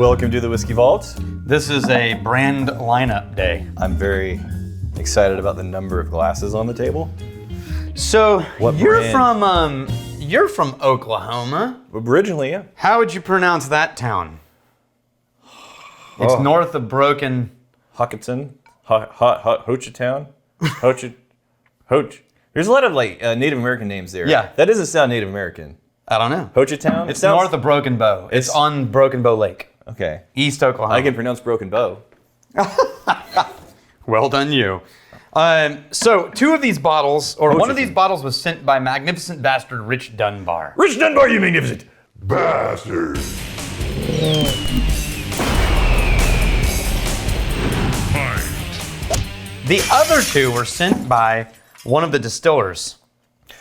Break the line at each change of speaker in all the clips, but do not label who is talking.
Welcome to the Whiskey Vault.
This is a brand lineup day.
I'm very excited about the number of glasses on the table.
So
What
you're
brand?
from Oklahoma.
Originally, yeah.
How would you pronounce that town? It's north of Broken.
Hochatown. Hochatown. There's a lot of Native American names there.
Yeah.
That doesn't sound Native American.
I don't know.
Hochatown?
It's north of Broken Bow. It's on Broken Bow Lake,
Okay.
East Oklahoma.
I can pronounce Broken Bow.
Well done, you. So two of these bottles, or one of these bottles, was sent by magnificent bastard Rich Dunbar.
Rich Dunbar, you magnificent
Bastard.
The other two were sent by one of the distillers.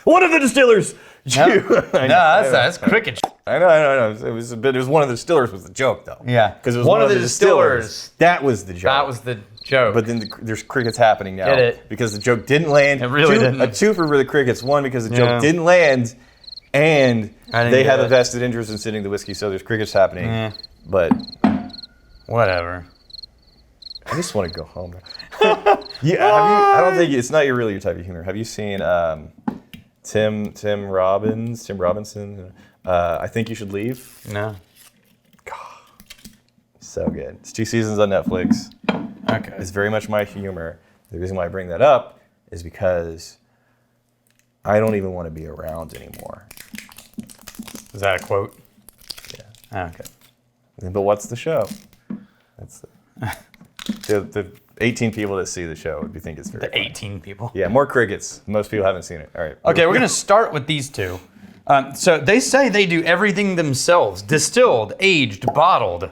One of the distillers.
That's cricket.
I know. It was one of the distillers was the joke, though.
Yeah.
Because it was
One of the distillers.
That was the joke.
That was the joke.
But then there's crickets happening now.
Get it?
Because the joke didn't land.
It really didn't.
A twofer for the crickets. One, because the joke didn't land, and they have a vested interest in sending the whiskey, so there's crickets happening. But
whatever.
I just want to go home. I don't think it's not really your type of humor. Have you seen Tim Robinson? I Think You Should Leave.
No.
So good. It's 2 seasons on Netflix.
Okay.
It's very much my humor. The reason why I bring that up is because I don't even want to be around anymore.
Is that a quote?
Yeah.
Okay.
But what's the show? That's the 18 people that see the show would think it's very
The
funny.
18 people.
Yeah, more crickets. Most people haven't seen it. All right.
Okay, we're going to start with these two. So they say they do everything themselves. Distilled, aged, bottled.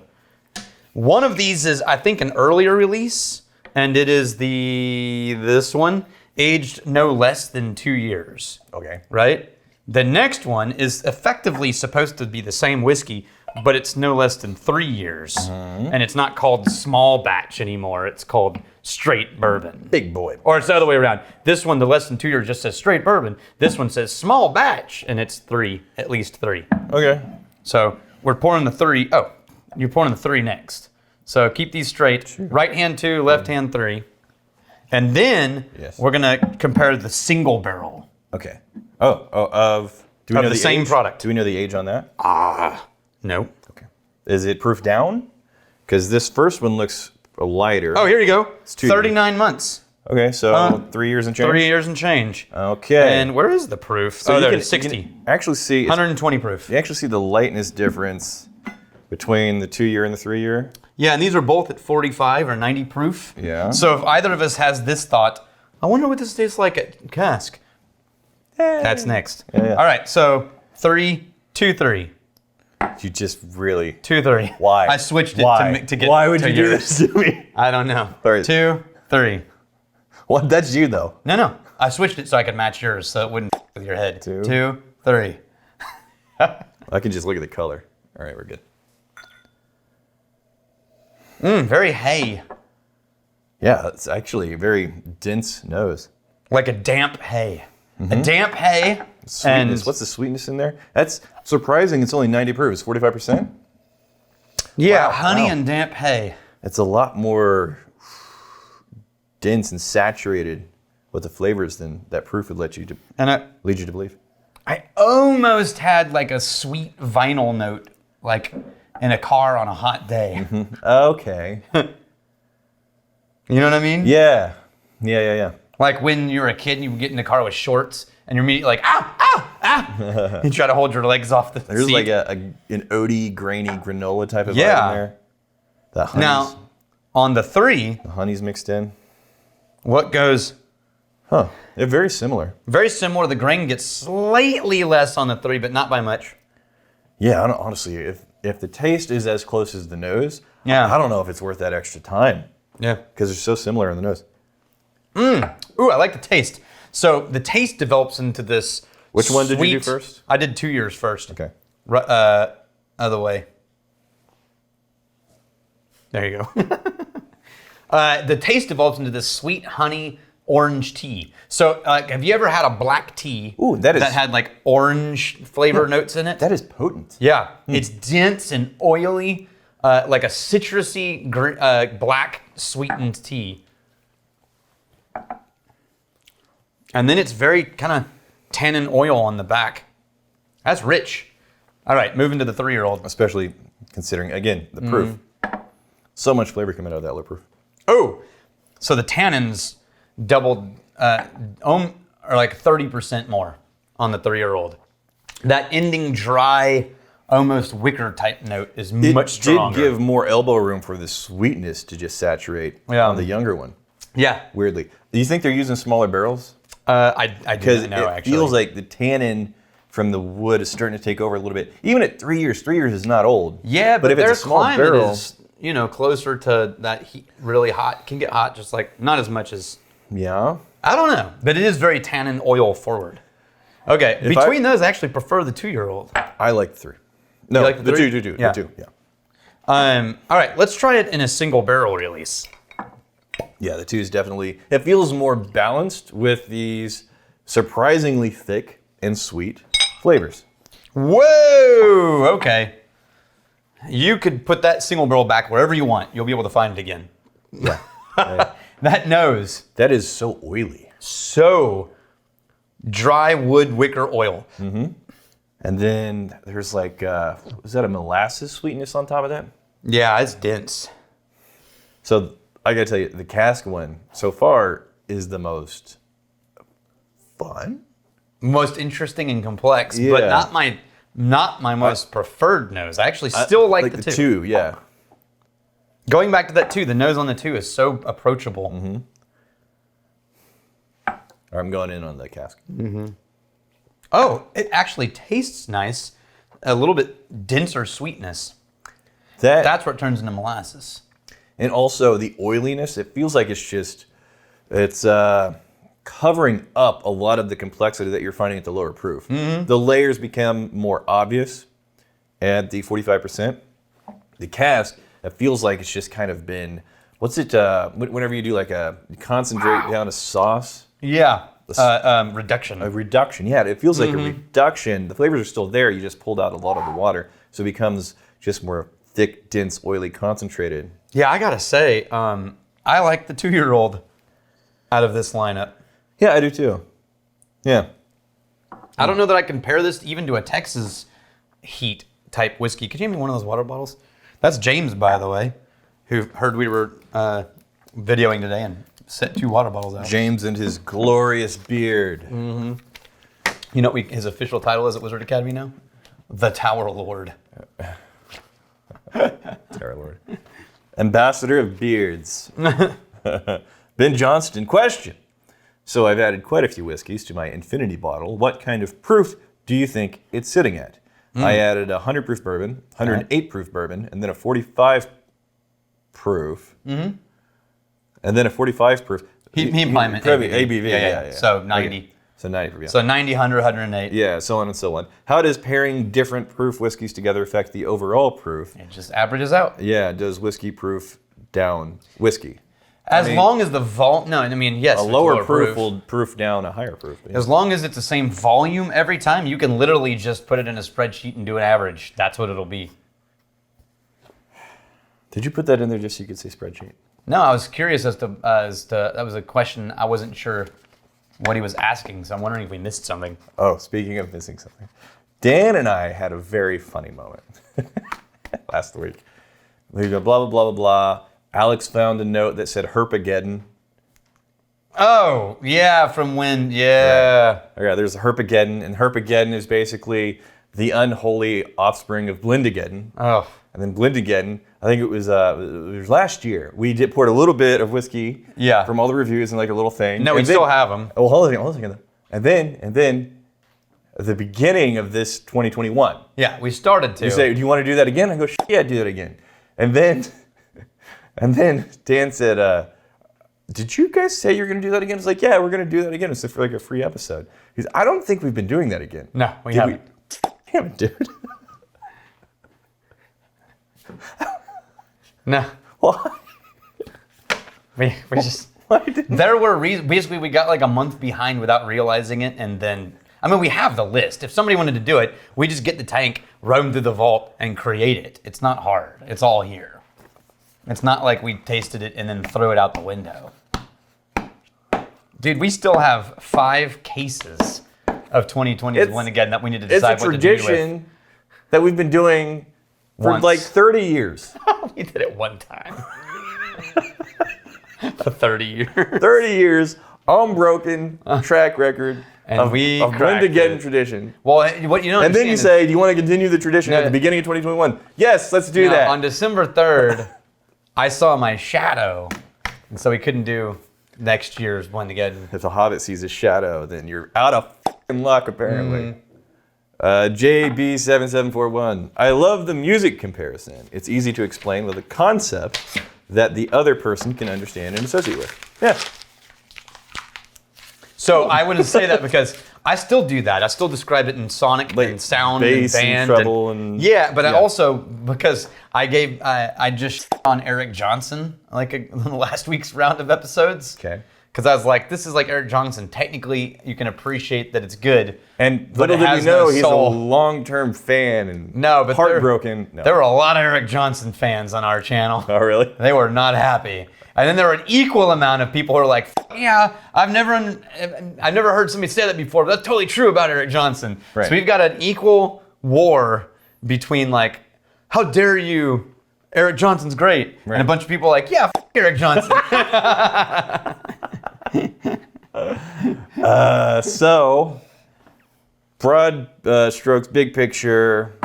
One of these is, I think, an earlier release, and it is this one, aged no less than 2 years.
Okay.
Right? The next one is effectively supposed to be the same whiskey, but it's no less than 3 years. And it's not called small batch anymore. It's called straight bourbon.
Big boy.
Or it's the other way around. This one, the less than 2 years, just says straight bourbon. This one says small batch, and it's at least three.
Okay.
So we're pouring the three. Oh, you're pouring the three next. So keep these straight. Sure. Right hand 2, left hand 3. And then we're going to compare the single barrel.
Okay. Do we know
the same
age?
product.
Do we know the age on that?
No.
Okay. Is it proof down? Because this first one looks lighter.
Oh, here you go.
It's
39 months.
Okay, so 3 years and change?
3 years and change.
Okay.
And where is the proof?
So
there it is, 60.
You can actually see
120 proof.
You actually see the lightness difference between the 2 year and the 3 year.
Yeah, and these are both at 45 or 90 proof.
Yeah.
So if either of us has this thought, I wonder what this tastes like at cask. That's next.
Yeah.
All right, so 3, 2, 3.
You just really...
2, 3.
Why?
I switched it to get
Why would
to
you do
yours.
this to me?
I don't know.
All right.
2, 3.
Well, that's you, though.
No. I switched it so I could match yours so it wouldn't with your head. 2, 3.
I can just look at the color. All right, we're good.
Very hay.
Yeah, it's actually a very dense nose.
Like a damp hay. A damp hay.
Sweetness. What's the sweetness in there? That's surprising. It's only 90 proof. It's 45%?
Yeah,
Wow,
honey
wow.
and damp hay.
It's a lot more dense and saturated with the flavors than that proof would lead you to believe.
I almost had like a sweet vinyl note, like in a car on a hot day.
Okay.
You know what I mean?
Yeah.
Like when you were a kid and you would get in the car with shorts and you're immediately like, ow. You try to hold your legs off the
There's
seat.
like an oaty, grainy granola type of vibe in there. The honey's,
Now, on the 3,
the honey's mixed in.
what goes
Huh. They're very similar.
very similar. The grain gets slightly less on the 3, but not by much.
Yeah, honestly, if the taste is as close as the nose,
Yeah.
I don't know if it's worth that extra time.
Yeah.
Because they're so similar in the nose.
Ooh, I like the taste. So the taste develops into this.
Which one did you do
sweet-
first?
I did 2 years first.
Okay.
Other way. There you go. The taste develops into this sweet honey orange tea. So, have you ever had a black tea
that
had like orange flavor notes in it?
That is potent.
Yeah, it's dense and oily. like a citrusy black sweetened tea. And then it's very kind of tannin oil on the back. That's rich. All right, moving to the 3-year-old.
Especially considering, again, the proof. So much flavor coming out of that low proof.
Oh, so the tannins doubled, or like 30% more on the 3-year-old. That ending dry, almost wicker type note is much stronger.
It did give more elbow room for the sweetness to just saturate on the younger one.
Yeah.
Weirdly. Do you think they're using smaller barrels?
I didn't know, actually.
Because it feels like the tannin from the wood is starting to take over a little bit. Even at 3 years, 3 years is not old.
Yeah, but
if
their
it's a small
climate
barrel,
is, closer to that heat, really hot. Can get hot, just like not as much as.
Yeah.
I don't know, but it is very tannin oil forward. Okay, between those, I actually prefer the 2-year-old.
I like the 3. No,
you like the 3?
The 2. Yeah.
All right, let's try it in a single barrel release.
Yeah, the 2 is definitely. It feels more balanced with these surprisingly thick and sweet flavors.
Whoa! Okay. You could put that single barrel back wherever you want. You'll be able to find it again.
Yeah. Right.
That nose.
That is so oily.
So dry wood wicker oil.
Mm-hmm. And then there's like, was that a molasses sweetness on top of that?
Yeah, it's dense.
So I gotta tell you, the cask one so far is the most fun,
most interesting and complex, but not my most preferred nose. I actually still like the 2.
2, yeah.
Going back to that 2, the nose on the 2 is so approachable.
Mm-hmm. I'm going in on the cask.
Mm-hmm. Oh, it actually tastes nice. A little bit denser sweetness. That's where it turns into molasses.
And also the oiliness, it feels like it's covering up a lot of the complexity that you're finding at the lower proof. Mm-hmm. The layers become more obvious at the 45%. The cask, it feels like it's just kind of been, whenever you do like a concentrate down a sauce?
Yeah, reduction.
A reduction, yeah. It feels like a reduction. The flavors are still there. You just pulled out a lot of the water. So it becomes just more thick, dense, oily, concentrated.
Yeah, I gotta say, I like the 2-year-old out of this lineup.
Yeah, I do too. Yeah.
I don't know that I compare this even to a Texas heat type whiskey. Could you give me one of those water bottles? That's James, by the way, who heard we were videoing today and set 2 water bottles out.
James and his glorious beard.
Mm-hmm. You know what his official title is at Wizard Academy now? The Tower Lord.
Tower Lord. Ambassador of Beards. Ben Johnston, question. So I've added quite a few whiskeys to my infinity bottle. What kind of proof do you think it's sitting at? I added a 100 proof bourbon, 108 proof bourbon, and then a 45 proof, and then a 45 proof.
He implied
ABV. Yeah.
So 90.
Okay. So 90 proof, yeah.
So 90, 100, 108.
Yeah, so on and so on. How does pairing different proof whiskeys together affect the overall proof?
It just averages out.
Yeah, does whiskey proof down whiskey?
As long as the yes.
A lower proof will proof down a higher proof. Yeah.
As long as it's the same volume every time, you can literally just put it in a spreadsheet and do an average. That's what it'll be.
Did you put that in there just so you could say spreadsheet?
No, I was curious as to that was a question. I wasn't sure what he was asking, so I'm wondering if we missed something.
Oh, speaking of missing something, Dan and I had a very funny moment last week. We go blah blah blah blah blah. Alex found a note that said Herpageddon.
Oh, yeah, from when, yeah.
Yeah, there's a Herpageddon, and Herpageddon is basically the unholy offspring of Blindageddon.
Oh.
And then Blindageddon, I think it was last year. We poured a little bit of whiskey from all the reviews and like a little thing.
No, we still have them.
Oh, hold on a second. And then at the beginning of this 2021.
Yeah, we started to.
You say, do you want to do that again? I go, yeah, do that again. And then Dan said, did you guys say you're going to do that again? It's like, yeah, we're going to do that again. It's for like a free episode. He's, I don't think we've been doing that again.
No, we haven't.
We haven't, dude.
No.
Why?
We just... There were reasons. Basically, we got like a month behind without realizing it, and then I mean, we have the list. If somebody wanted to do it, we just get the tank, roam through the vault, and create it. It's not hard. It's all here. It's not like we tasted it and then threw it out the window. Dude, we still have 5 cases of 2021 again that we need to decide what to do with.
It's a tradition that we've been doing for
Once.
like 30 years.
We did it one time. For 30 years.
30 years, unbroken track record
And
of Glenn tradition.
Well, what you know.
And then you say, do you want to continue the tradition at the beginning of 2021? Yes, let's do that.
On December 3rd, I saw my shadow, and so we couldn't do next year's one again.
If the Hobbit sees a shadow, then you're out of fucking luck, apparently. JB7741. I love the music comparison. It's easy to explain with a concept that the other person can understand and associate with. Yeah.
So I wouldn't say that because I still do that. I still describe it in sonic and sound
bass
and band.
and treble and
yeah, but I also, because I just on Eric Johnson like last week's round of episodes.
Okay.
Because I was like, this is like Eric Johnson. Technically, you can appreciate that it's good.
And
but
little did you know, he's a
soul.
long-term fan and
but
heartbroken.
There were a lot of Eric Johnson fans on our channel.
Oh, really?
They were not happy. And then there were an equal amount of people who were like, yeah, I've never heard somebody say that before, but that's totally true about Eric Johnson.
Right.
So we've got an equal war between like, how dare you, Eric Johnson's great. Right. And a bunch of people like, yeah, Eric Johnson.
So, broad strokes, big picture,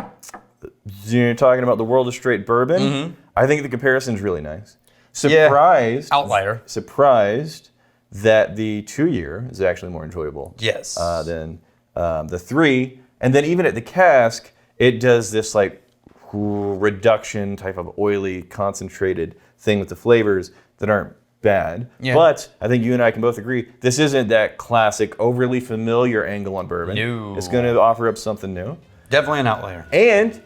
you're talking about the world of straight bourbon. I think the comparison's really nice. Surprised that the 2-year is actually more enjoyable.
Yes.
Than the 3. And then even at the cask, it does this like reduction type of oily, concentrated thing with the flavors that aren't bad. Yeah. But I think you and I can both agree, this isn't that classic, overly familiar angle on bourbon.
No.
It's going to offer up something new.
Definitely an outlier.
And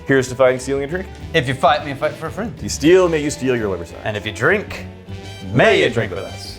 here's to fighting, stealing, and drinking.
If you fight me, fight for a friend.
If you steal, may you steal your liver side.
And if you drink, may you drink with us.